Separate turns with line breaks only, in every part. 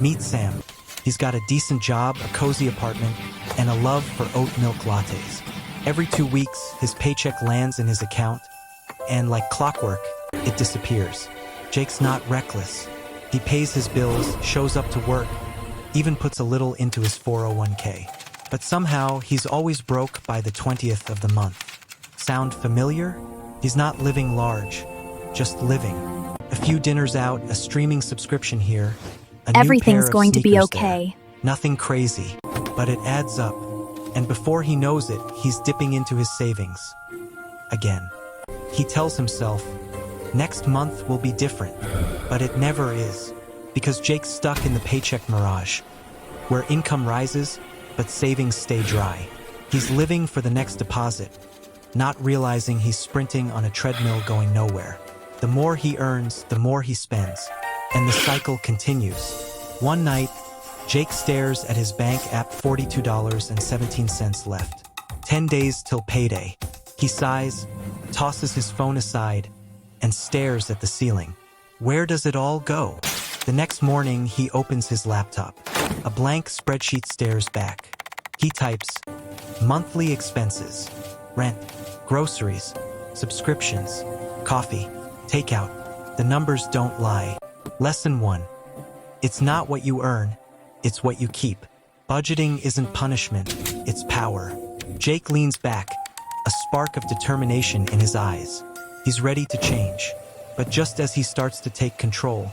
Meet Sam. He's got a decent job, a cozy apartment, and a love for oat milk lattes. Every 2 weeks, his paycheck lands in his account, and like clockwork, it disappears. Jake's not reckless. He pays his bills, shows up to work, even puts a little into his 401k. But somehow, he's always broke by the 20th of the month. Sound familiar? He's not living large, just living. A few dinners out, a streaming subscription here, a new pair
Everything's
of
going to be
sneakers
okay.
there. Nothing crazy, but it adds up. And before he knows it, he's dipping into his savings. Again. He tells himself, next month will be different. But it never is. Because Jake's stuck in the paycheck mirage, where income rises, but savings stay dry. He's living for the next deposit, not realizing he's sprinting on a treadmill going nowhere. The more he earns, the more he spends. And the cycle continues. One night, Jake stares at his bank app, $42.17 left. 10 days till payday. He sighs, tosses his phone aside, and stares at the ceiling. Where does it all go? The next morning, he opens his laptop. A blank spreadsheet stares back. He types, monthly expenses, rent, groceries, subscriptions, coffee, takeout. The numbers don't lie. Lesson 1. It's not what you earn, it's what you keep. Budgeting isn't punishment, it's power. Jake leans back, a spark of determination in his eyes. He's ready to change. But just as he starts to take control,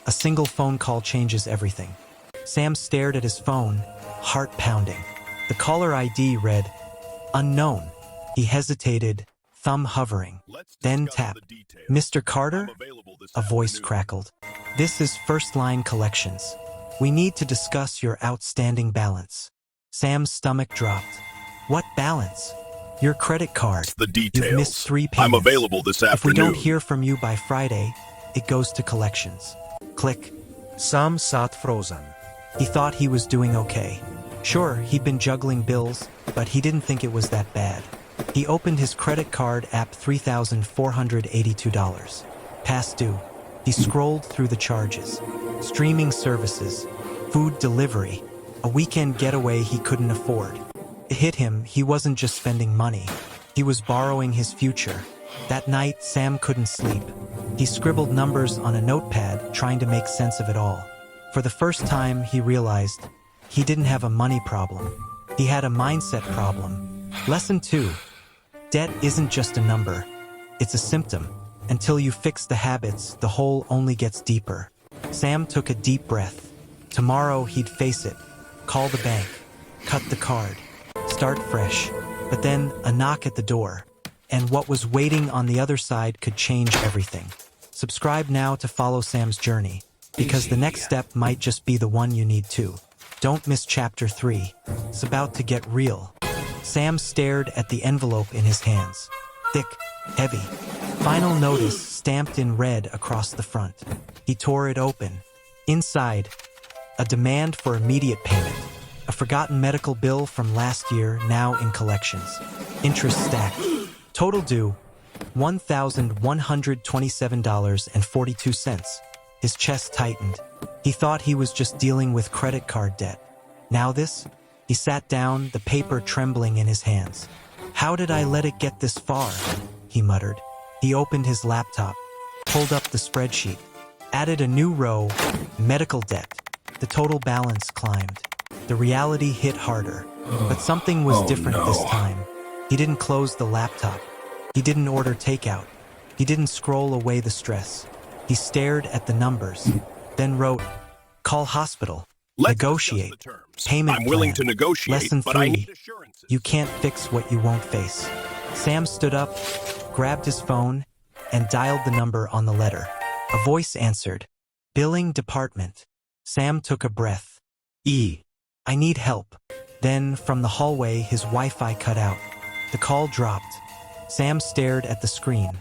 a single phone call changes everything. Sam stared at his phone, heart pounding. The caller ID read, unknown. He hesitated, thumb hovering. Then tap. Mr. Carter? A voice crackled. This is First Line Collections. We need to discuss your outstanding balance. Sam's stomach dropped. What balance? Your credit card.
The details.
You've missed 3 payments.
I'm available this afternoon.
If we don't hear from you by Friday, it goes to collections. Click.
Sam sat frozen.
He thought he was doing okay. Sure, he'd been juggling bills, but he didn't think it was that bad. He opened his credit card app, $3,482. Past due. He scrolled through the charges. Streaming services, food delivery, a weekend getaway he couldn't afford. It hit him, he wasn't just spending money. He was borrowing his future. That night, Sam couldn't sleep. He scribbled numbers on a notepad, trying to make sense of it all. For the first time, he realized he didn't have a money problem. He had a mindset problem. Lesson 2. Debt isn't just a number. It's a symptom. Until you fix the habits, the hole only gets deeper. Sam took a deep breath. Tomorrow, he'd face it. Call the bank. Cut the card. Start fresh. But then, a knock at the door. And what was waiting on the other side could change everything. Subscribe now to follow Sam's journey, because the next step might just be the one you need to. Don't miss Chapter 3. It's about to get real. Sam stared at the envelope in his hands. Thick, heavy. Final notice stamped in red across the front. He tore it open. Inside, a demand for immediate payment. A forgotten medical bill from last year, now in collections. Interest stacked. Total due, $1,127.42. His chest tightened. He thought he was just dealing with credit card debt. Now this? He sat down, the paper trembling in his hands. How did I let it get this far? He muttered. He opened his laptop, pulled up the spreadsheet, added a new row, medical debt. The total balance climbed. The reality hit harder, but something was different this time. He didn't close the laptop. He didn't order takeout. He didn't scroll away the stress. He stared at the numbers, then wrote, call hospital, negotiate, payment
I'm willing
plan.
to negotiate,
Lesson
but I
3,
need assurances.
you can't fix what you won't face. Sam stood up, grabbed his phone, and dialed the number on the letter. A voice answered, billing department. Sam took a breath. I need help. Then, from the hallway, his Wi-Fi cut out. The call dropped. Sam stared at the screen.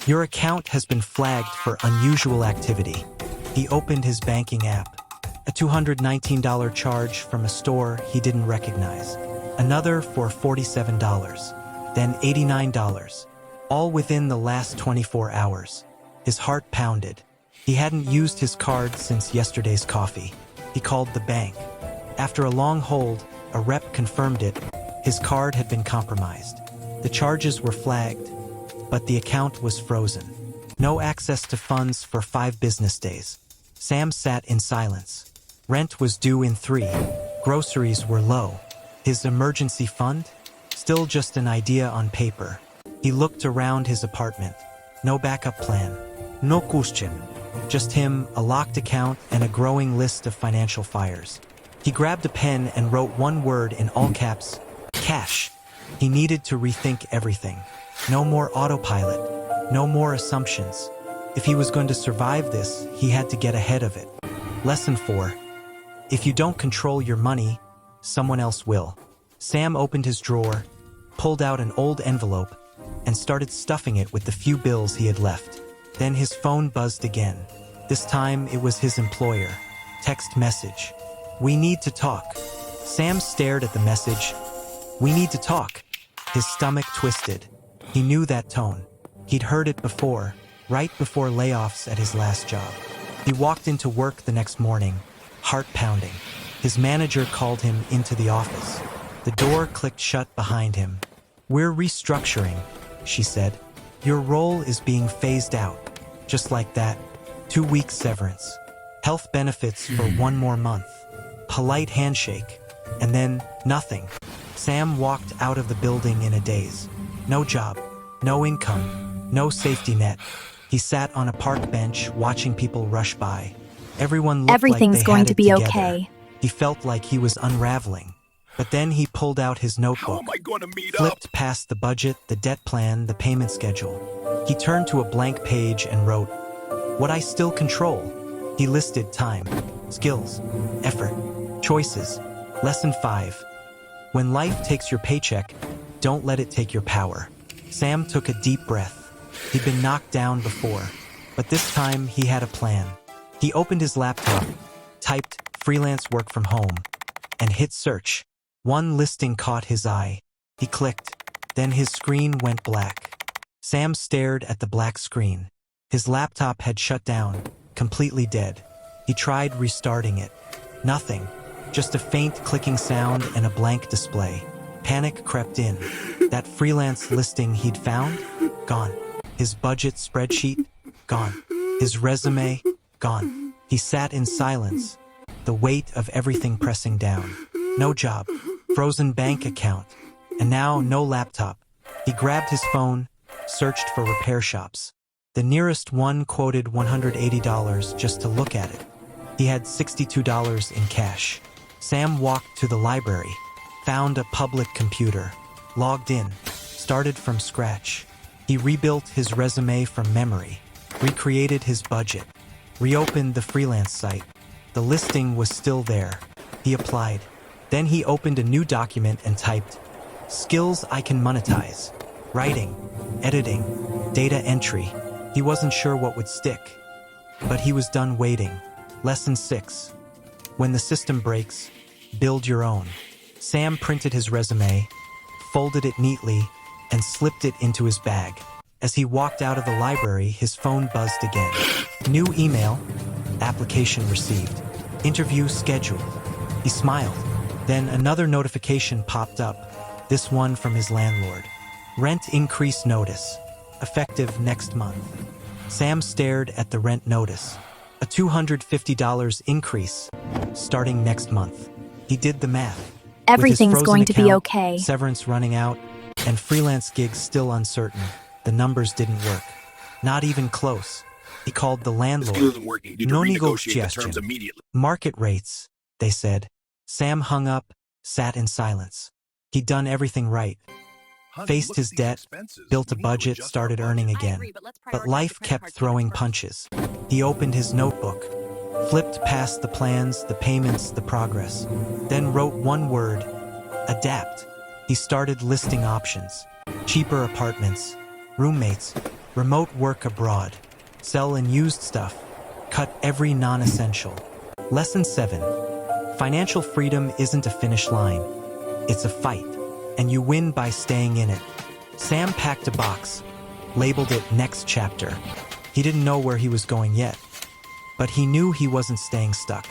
Your account has been flagged for unusual activity. He opened his banking app. A $219 charge from a store he didn't recognize. Another for $47. Then $89. All within the last 24 hours. His heart pounded. He hadn't used his card since yesterday's coffee. He called the bank. After a long hold, a rep confirmed it. His card had been compromised. The charges were flagged, but the account was frozen. No access to funds for 5 business days. Sam sat in silence. Rent was due in 3. Groceries were low. His emergency fund? Still just an idea on paper. He looked around his apartment. No backup plan. No question. Just him, a locked account, and a growing list of financial fires. He grabbed a pen and wrote one word in all caps: cash. He needed to rethink everything. No more autopilot. No more assumptions. If he was going to survive this, he had to get ahead of it. Lesson 4. If you don't control your money, someone else will. Sam opened his drawer, pulled out an old envelope, and started stuffing it with the few bills he had left. Then his phone buzzed again. This time it was his employer. Text message. "We need to talk." Sam stared at the message. "We need to talk." His stomach twisted. He knew that tone. He'd heard it before, right before layoffs at his last job. He walked into work the next morning, heart pounding. His manager called him into the office. The door clicked shut behind him. "We're restructuring," she said. "Your role is being phased out." Just like that. 2 weeks severance. Health benefits for 1 more month. Polite handshake. And then nothing. Sam walked out of the building in a daze. No job. No income. No safety net. He sat on a park bench watching people rush by. Everyone looked
Everything's
like they
going
had
to
it
be
together.
okay.
He felt like he was unraveling. But then he pulled out his notebook,
How am I going to meet
flipped
up?
past the budget, the debt plan, the payment schedule. He turned to a blank page and wrote, "What I still control." He listed time, skills, effort, choices. Lesson 5. When life takes your paycheck, don't let it take your power. Sam took a deep breath. He'd been knocked down before, but this time he had a plan. He opened his laptop, typed "freelance work from home," and hit search. One listing caught his eye. He clicked. Then his screen went black. Sam stared at the black screen. His laptop had shut down, completely dead. He tried restarting it. Nothing. Just a faint clicking sound and a blank display. Panic crept in. That freelance listing he'd found? Gone. His budget spreadsheet? Gone. His resume? Gone. He sat in silence, the weight of everything pressing down. No job, frozen bank account, and now no laptop. He grabbed his phone, searched for repair shops. The nearest one quoted $180 just to look at it. He had $62 in cash. Sam walked to the library, found a public computer, logged in, started from scratch. He rebuilt his resume from memory, recreated his budget, reopened the freelance site. The listing was still there. He applied. Then he opened a new document and typed, "Skills I can monetize. Writing, editing, data entry." He wasn't sure what would stick, but he was done waiting. Lesson 6. When the system breaks, build your own. Sam printed his resume, folded it neatly, and slipped it into his bag. As he walked out of the library, his phone buzzed again. New email, application received, interview scheduled. He smiled. Then another notification popped up, this one from his landlord. Rent increase notice, effective next month. Sam stared at the rent notice. A $250 increase, starting next month. He did the math. With his
Everything's
frozen
going to be
account,
okay.
severance running out, and freelance gigs still uncertain, the numbers didn't work. Not even close. He called the
This
landlord.
deal isn't working. You need to
No
renegotiate the terms
negotiation.
immediately.
Market rates, they said. Sam hung up, sat in silence. He'd done everything right. Faced his debt, built a budget, started earning again. But life kept throwing punches. He opened his notebook, flipped past the plans, the payments, the progress, then wrote one word, adapt. He started listing options. Cheaper apartments, roommates, remote work abroad, sell and used stuff, cut every non-essential. Lesson 7. Financial freedom isn't a finish line. It's a fight, and you win by staying in it. Sam packed a box, labeled it next chapter. He didn't know where he was going yet, but he knew he wasn't staying stuck.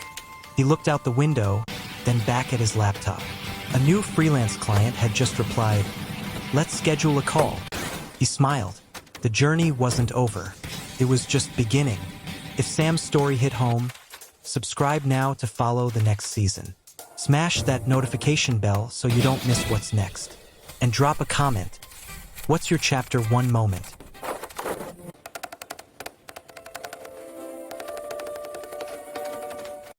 He looked out the window, then back at his laptop. A new freelance client had just replied, "Let's schedule a call." He smiled. The journey wasn't over. It was just beginning. If Sam's story hit home, subscribe now to follow the next season. Smash that notification bell so you don't miss what's next. And drop a comment. What's your chapter 1 moment?